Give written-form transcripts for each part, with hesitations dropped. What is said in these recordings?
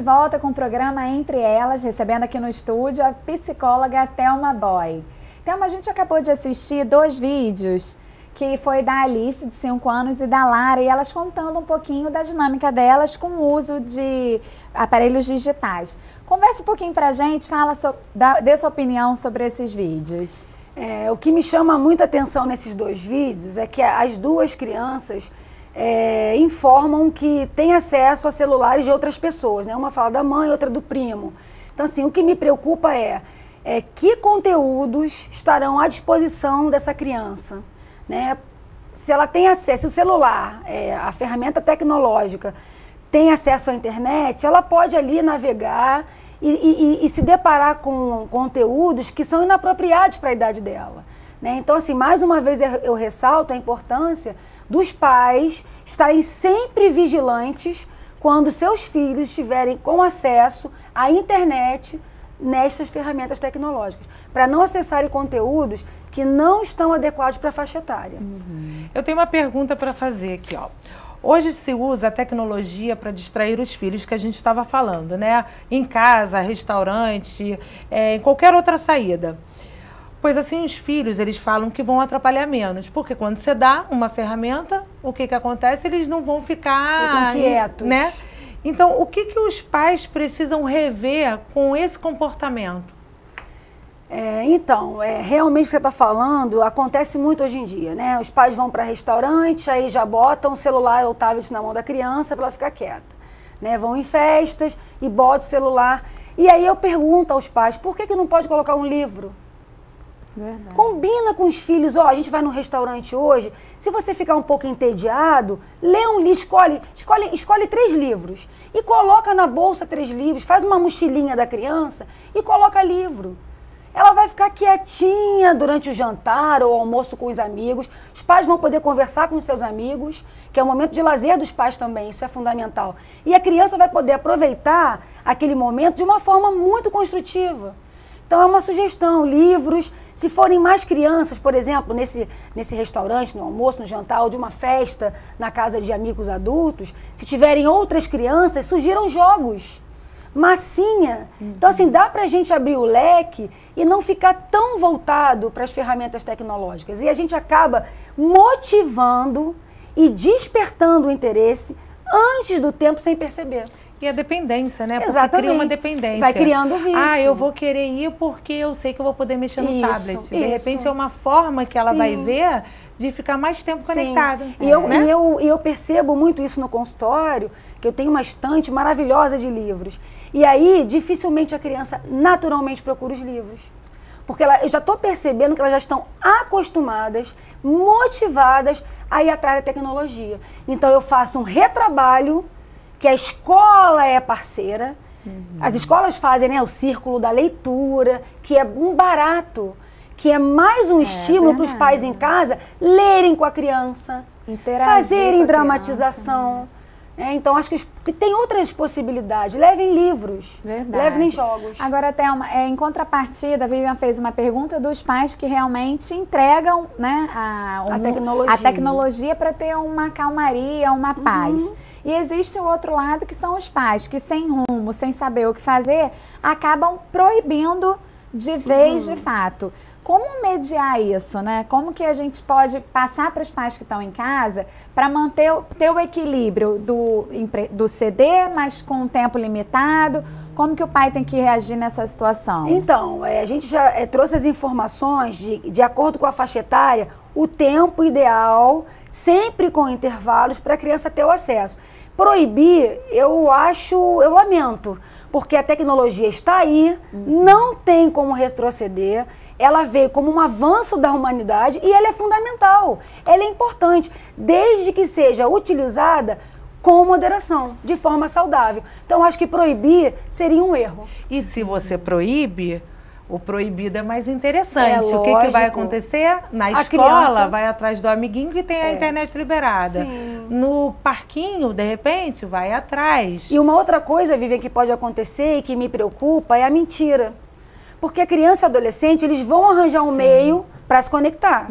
volta com o programa Entre Elas, recebendo aqui no estúdio a psicóloga Thelma Boy. Thelma, a gente acabou de assistir 2 vídeos, que foi da Alice, de 5 anos, e da Lara, e elas contando um pouquinho da dinâmica delas com o uso de aparelhos digitais. Conversa um pouquinho pra gente, dê sua opinião sobre esses vídeos. O que me chama muita atenção nesses 2 vídeos é que as 2 crianças informam que têm acesso a celulares de outras pessoas, né? Uma fala da mãe, outra do primo. Então, assim, o que me preocupa é que conteúdos estarão à disposição dessa criança, né? Se ela tem acesso, se o celular, a ferramenta tecnológica, tem acesso à internet, ela pode ali navegar e se deparar com conteúdos que são inapropriados para a idade dela, né? Então, assim, mais uma vez eu ressalto a importância dos pais estarem sempre vigilantes quando seus filhos estiverem com acesso à internet nestas ferramentas tecnológicas, para não acessarem conteúdos que não estão adequados para a faixa etária. Eu tenho uma pergunta para fazer aqui, ó. Hoje se usa a tecnologia para distrair os filhos, que a gente estava falando, né? Em casa, restaurante, em qualquer outra saída. Pois assim, os filhos, eles falam que vão atrapalhar menos, porque quando você dá uma ferramenta, o que acontece? Eles não vão ficar... Ficam quietos. Né? Então, o que os pais precisam rever com esse comportamento? Realmente o que você está falando acontece muito hoje em dia, né? Os pais vão para restaurante, aí já botam o celular ou o tablet na mão da criança para ela ficar quieta, né? Vão em festas e botam o celular. E aí eu pergunto aos pais, por que não pode colocar um livro? Verdade. Combina com os filhos, a gente vai no restaurante hoje, se você ficar um pouco entediado, lê um livro, escolhe 3 livros e coloca na bolsa 3 livros, faz uma mochilinha da criança e coloca livro. Ela vai ficar quietinha durante o jantar ou almoço com os amigos. Os pais vão poder conversar com os seus amigos, que é o momento de lazer dos pais também, isso é fundamental. E a criança vai poder aproveitar aquele momento de uma forma muito construtiva. Então é uma sugestão, livros, se forem mais crianças, por exemplo, nesse restaurante, no almoço, no jantar, ou de uma festa na casa de amigos adultos, se tiverem outras crianças, sugiram jogos. Massinha. Então, assim, dá pra gente abrir o leque e não ficar tão voltado para as ferramentas tecnológicas. E a gente acaba motivando e despertando o interesse antes do tempo sem perceber. E a dependência, né? Exatamente. Porque cria uma dependência. Vai criando vício. Eu vou querer ir porque eu sei que eu vou poder mexer no tablet. De repente é uma forma que ela Sim. vai ver de ficar mais tempo conectada. E eu percebo muito isso no consultório, que eu tenho uma estante maravilhosa de livros. E aí, dificilmente a criança naturalmente procura os livros. Porque eu já estou percebendo que elas já estão acostumadas, motivadas a ir atrás da tecnologia. Então eu faço um retrabalho, que a escola é parceira. As escolas fazem, né, o círculo da leitura, que é um barato, que é mais um estímulo para os pais em casa lerem com a criança, fazerem dramatização. Então, acho que tem outras possibilidades. Levem livros, levem jogos. Agora, Thelma, em contrapartida, a Vivian fez uma pergunta dos pais que realmente entregam, né, a tecnologia para ter uma calmaria, uma paz. E existe o outro lado, que são os pais que, sem rumo, sem saber o que fazer, acabam proibindo de vez, de fato. Como mediar isso, né? Como que a gente pode passar para os pais que estão em casa para ter o equilíbrio do CD, mas com um tempo limitado? Como que o pai tem que reagir nessa situação? Então, a gente já trouxe as informações de acordo com a faixa etária, o tempo ideal, sempre com intervalos, para a criança ter o acesso. Proibir, eu lamento, porque a tecnologia está aí, não tem como retroceder, ela veio como um avanço da humanidade e ela é fundamental, ela é importante, desde que seja utilizada com moderação, de forma saudável. Então, acho que proibir seria um erro. E se você proíbe, o proibido é mais interessante. O que vai acontecer? Na escola, vai atrás do amiguinho que tem a internet liberada. Sim. No parquinho, de repente, vai atrás. E uma outra coisa, Vivian, que pode acontecer e que me preocupa é a mentira. Porque a criança e o adolescente, eles vão arranjar um meio para se conectar.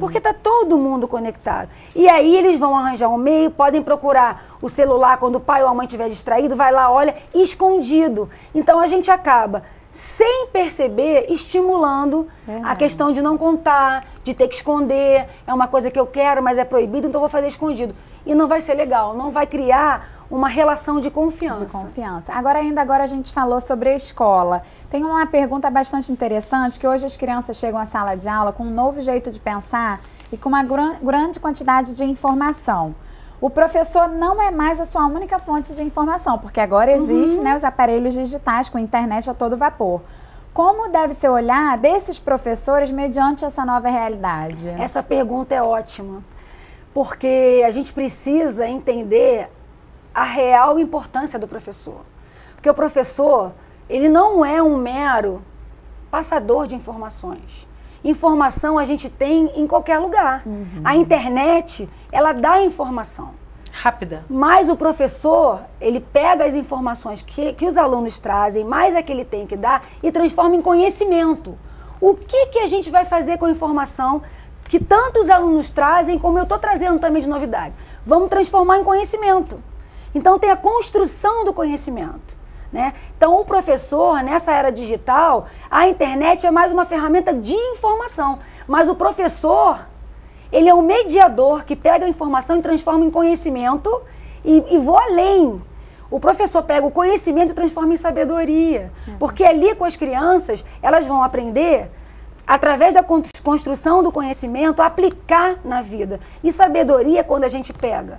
Porque está todo mundo conectado. E aí eles vão arranjar um meio, podem procurar o celular quando o pai ou a mãe estiver distraído, vai lá, olha, escondido. Então a gente acaba, sem perceber, estimulando a questão de não contar, de ter que esconder. É uma coisa que eu quero, mas é proibido, então eu vou fazer escondido. E não vai ser legal, não vai criar uma relação de confiança. Agora a gente falou sobre a escola. Tem uma pergunta bastante interessante, que hoje as crianças chegam à sala de aula com um novo jeito de pensar e com uma grande quantidade de informação. O professor não é mais a sua única fonte de informação, porque agora existem, né, os aparelhos digitais com internet a todo vapor. Como deve ser o olhar desses professores mediante essa nova realidade? Essa pergunta é ótima, porque a gente precisa entender a real importância do professor. Porque o professor, ele não é um mero passador de informações. Informação a gente tem em qualquer lugar. A internet, ela dá informação. Rápida. Mas o professor, ele pega as informações que os alunos trazem, mais é que ele tem que dar, e transforma em conhecimento. O que a gente vai fazer com a informação que tanto os alunos trazem, como eu estou trazendo também de novidade? Vamos transformar em conhecimento. Então tem a construção do conhecimento, né? Então o professor, nessa era digital, a internet é mais uma ferramenta de informação, mas o professor, ele é um mediador que pega a informação e transforma em conhecimento e vou além. O professor pega o conhecimento e transforma em sabedoria, porque ali com as crianças, elas vão aprender, através da construção do conhecimento, aplicar na vida. E sabedoria é quando a gente pega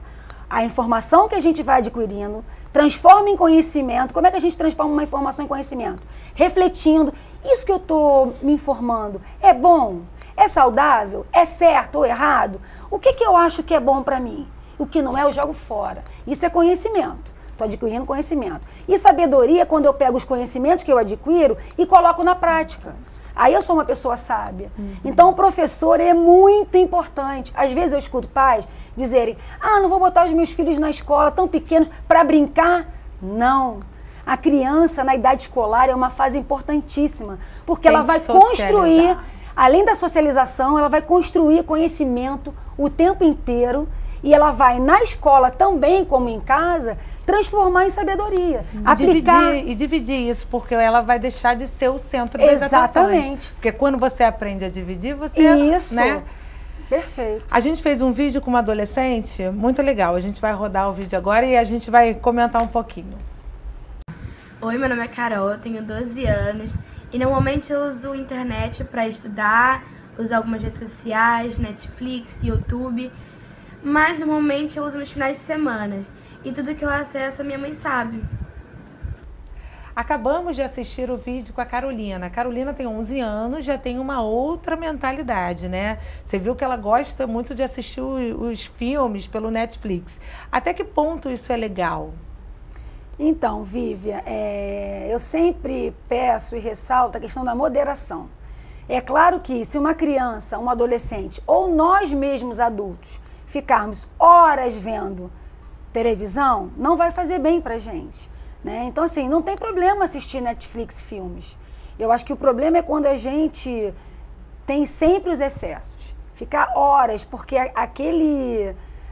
a informação que a gente vai adquirindo, transforma em conhecimento. Como é que a gente transforma uma informação em conhecimento? Refletindo. Isso que eu estou me informando é bom? É saudável? É certo ou errado? O que eu acho que é bom para mim? O que não é, eu jogo fora. Isso é conhecimento. Estou adquirindo conhecimento. E sabedoria é quando eu pego os conhecimentos que eu adquiro e coloco na prática. Aí eu sou uma pessoa sábia. Então o professor é muito importante. Às vezes eu escuto pais dizerem, não vou botar os meus filhos na escola tão pequenos para brincar. Não. A criança na idade escolar é uma fase importantíssima, porque ela vai construir, além da socialização, ela vai construir conhecimento o tempo inteiro e ela vai na escola também, como em casa, transformar em sabedoria. Dividir isso, porque ela vai deixar de ser o centro das atenções. Porque quando você aprende a dividir, você... Isso. Né? Perfeito. A gente fez um vídeo com uma adolescente muito legal. A gente vai rodar o vídeo agora e a gente vai comentar um pouquinho. Oi, meu nome é Carol, eu tenho 12 anos e normalmente eu uso a internet para estudar, uso algumas redes sociais, Netflix, YouTube, mas normalmente eu uso nos finais de semana e tudo que eu acesso a minha mãe sabe. Acabamos de assistir o vídeo com a Carolina. A Carolina tem 11 anos, já tem uma outra mentalidade, né? Você viu que ela gosta muito de assistir os filmes pelo Netflix. Até que ponto isso é legal? Então, Vívia, eu sempre peço e ressalto a questão da moderação. É claro que se uma criança, um adolescente ou nós mesmos adultos ficarmos horas vendo televisão, não vai fazer bem pra gente. Né? Então, assim, não tem problema assistir Netflix filmes. Eu acho que o problema é quando a gente tem sempre os excessos. Ficar horas, porque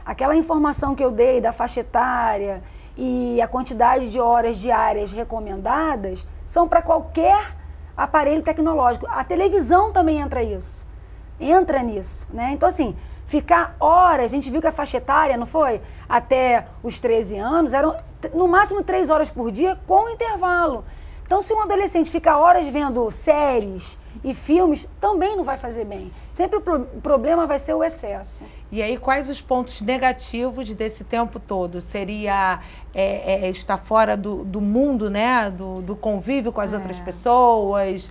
aquela informação que eu dei da faixa etária e a quantidade de horas diárias recomendadas são para qualquer aparelho tecnológico. A televisão também entra nisso. Né? Então, assim, ficar horas, a gente viu que a faixa etária, não foi? Até os 13 anos, eram no máximo 3 horas por dia com intervalo. Então, se um adolescente ficar horas vendo séries e filmes, também não vai fazer bem. Sempre o problema vai ser o excesso. E aí, quais os pontos negativos desse tempo todo? Seria estar fora do mundo, né? Do convívio com as outras pessoas?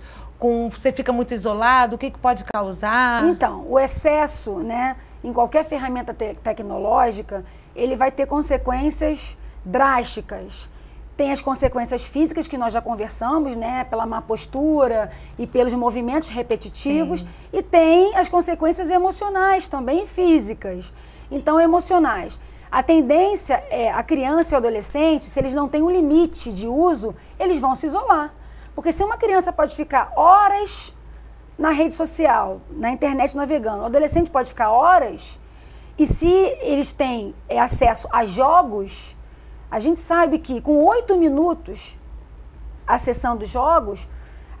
Você fica muito isolado? O que pode causar? Então, o excesso, né? Em qualquer ferramenta tecnológica, ele vai ter consequências drásticas. Tem as consequências físicas que nós já conversamos, né? Pela má postura e pelos movimentos repetitivos. Sim. E tem as consequências emocionais também, físicas. Então, emocionais. A tendência é a criança e o adolescente, se eles não têm um limite de uso, eles vão se isolar. Porque se uma criança pode ficar horas na rede social, na internet navegando. O adolescente pode ficar horas e se eles têm acesso a jogos, a gente sabe que com 8 minutos acessando jogos,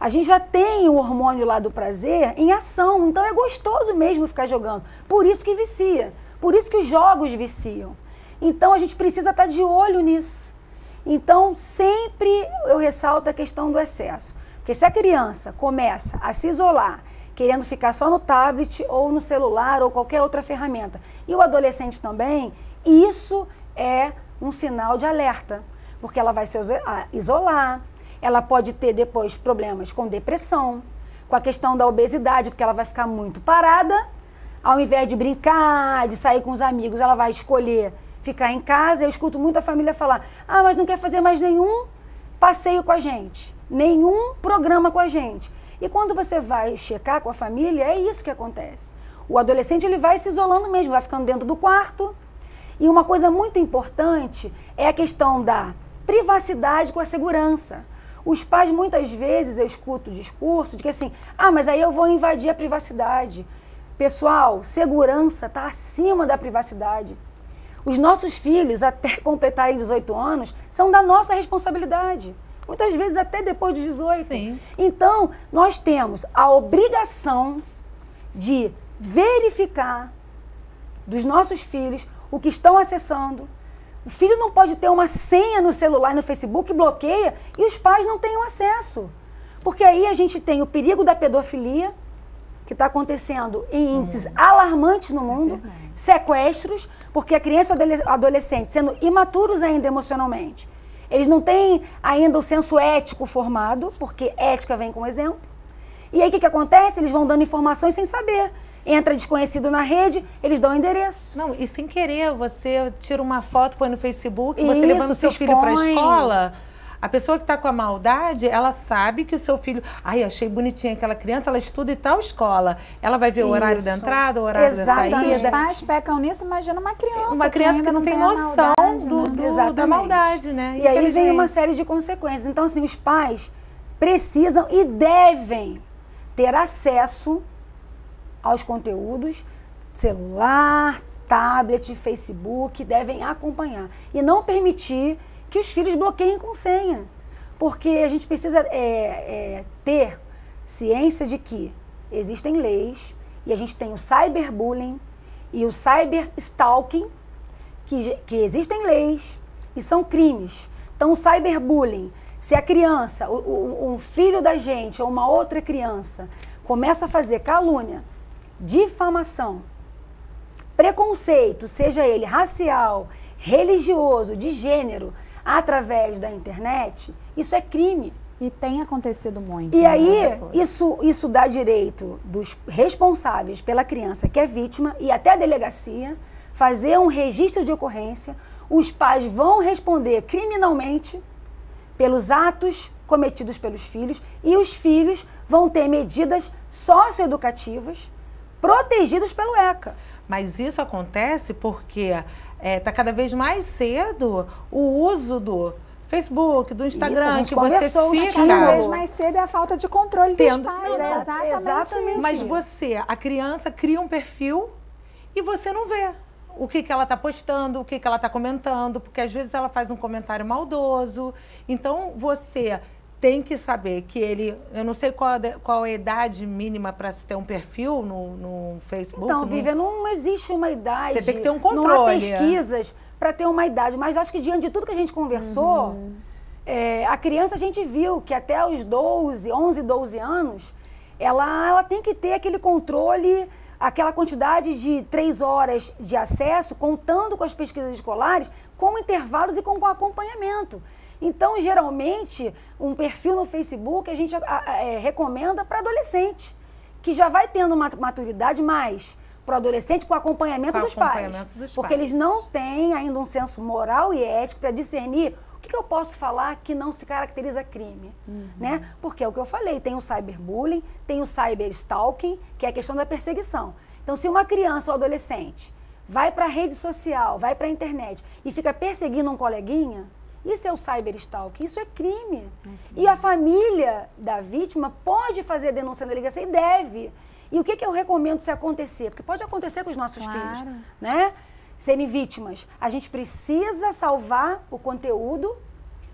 a gente já tem o hormônio lá do prazer em ação. Então é gostoso mesmo ficar jogando. Por isso que vicia. Por isso que os jogos viciam. Então a gente precisa estar de olho nisso. Então sempre eu ressalto a questão do excesso. Porque se a criança começa a se isolar, querendo ficar só no tablet ou no celular ou qualquer outra ferramenta, e o adolescente também, isso é um sinal de alerta. Porque ela vai se isolar, ela pode ter depois problemas com depressão, com a questão da obesidade, porque ela vai ficar muito parada, ao invés de brincar, de sair com os amigos, ela vai escolher ficar em casa. Eu escuto muita família falar, mas não quer fazer mais nenhum passeio com a gente, nenhum programa com a gente. E quando você vai checar com a família, é isso que acontece. O adolescente ele vai se isolando mesmo, vai ficando dentro do quarto. E uma coisa muito importante é a questão da privacidade com a segurança. Os pais, muitas vezes, eu escuto o discurso de que assim, mas aí eu vou invadir a privacidade. Pessoal, segurança está acima da privacidade. Os nossos filhos, até completarem 18 anos, são da nossa responsabilidade. Muitas vezes até depois dos 18. Sim. Então, nós temos a obrigação de verificar dos nossos filhos o que estão acessando. O filho não pode ter uma senha no celular e no Facebook, bloqueia, e os pais não tenham acesso. Porque aí a gente tem o perigo da pedofilia, que está acontecendo em índices alarmantes no mundo, sequestros, porque a criança e o adolescente, sendo imaturos ainda emocionalmente, eles não têm ainda o senso ético formado, porque ética vem com exemplo. E aí o que acontece? Eles vão dando informações sem saber. Entra desconhecido na rede, eles dão o endereço. Não, e sem querer, você tira uma foto, põe no Facebook, você levando seu filho para a escola. A pessoa que está com a maldade, ela sabe que o seu filho... achei bonitinha aquela criança, ela estuda em tal escola. Ela vai ver o horário da entrada, o horário da saída. Os pais pecam nisso, imagina uma criança. Uma criança que não tem noção da maldade, né? E aí vem uma série de consequências. Então, assim, os pais precisam e devem ter acesso aos conteúdos, celular, tablet, Facebook, devem acompanhar. E não permitir que os filhos bloqueiem com senha. Porque a gente precisa ter ciência de que existem leis, e a gente tem o cyberbullying e o cyberstalking, que existem leis e são crimes. Então, o cyberbullying, se a criança, um filho da gente ou uma outra criança, começa a fazer calúnia, difamação, preconceito, seja ele racial, religioso, de gênero, através da internet, isso é crime. E tem acontecido muito. E aí, isso dá direito dos responsáveis pela criança que é vítima e até a delegacia fazer um registro de ocorrência. Os pais vão responder criminalmente pelos atos cometidos pelos filhos e os filhos vão ter medidas socioeducativas protegidos pelo ECA. Mas isso acontece porque está cada vez mais cedo o uso do Facebook, do Instagram, que você fica... Cada vez mais cedo é a falta de controle dos pais. Exatamente. Mas a criança cria um perfil e você não vê o que ela está postando, o que ela está comentando, porque às vezes ela faz um comentário maldoso. Então, você tem que saber que ele... Eu não sei qual a idade mínima para se ter um perfil no Facebook. Então, Vivian, não existe uma idade. Você tem que ter um controle. Não há pesquisas para ter uma idade. Mas acho que diante de tudo que a gente conversou, a criança a gente viu que até os 11, 12 anos, ela tem que ter aquele controle, aquela quantidade de 3 horas de acesso, contando com as pesquisas escolares, com intervalos e com acompanhamento. Então, geralmente, um perfil no Facebook a gente recomenda para adolescente, que já vai tendo uma maturidade mais para o adolescente com acompanhamento dos pais. Porque eles não têm ainda um senso moral e ético para discernir o que eu posso falar que não se caracteriza crime. Né? Porque é o que eu falei, tem o cyberbullying, tem o cyberstalking, que é a questão da perseguição. Então, se uma criança ou adolescente vai para a rede social, vai para a internet e fica perseguindo um coleguinha, Isso é o cyberstalking, isso é crime. E a família da vítima pode fazer a denúncia na delegacia e deve. E o que eu recomendo se acontecer? Porque pode acontecer com os nossos filhos, né? Serem vítimas. A gente precisa salvar o conteúdo,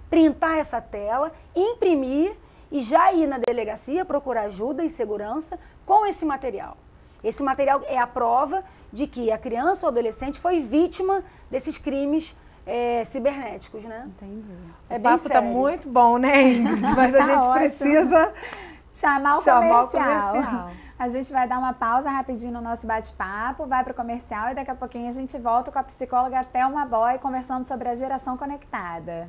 printar essa tela, imprimir e já ir na delegacia procurar ajuda e segurança com esse material. Esse material é a prova de que a criança ou adolescente foi vítima desses crimes cibernéticos, né? Entendi. O papo tá muito bom, né, Ingrid? Mas a gente precisa chamar o comercial. A gente vai dar uma pausa rapidinho no nosso bate-papo, vai para o comercial e daqui a pouquinho a gente volta com a psicóloga Thelma Boy conversando sobre a geração conectada.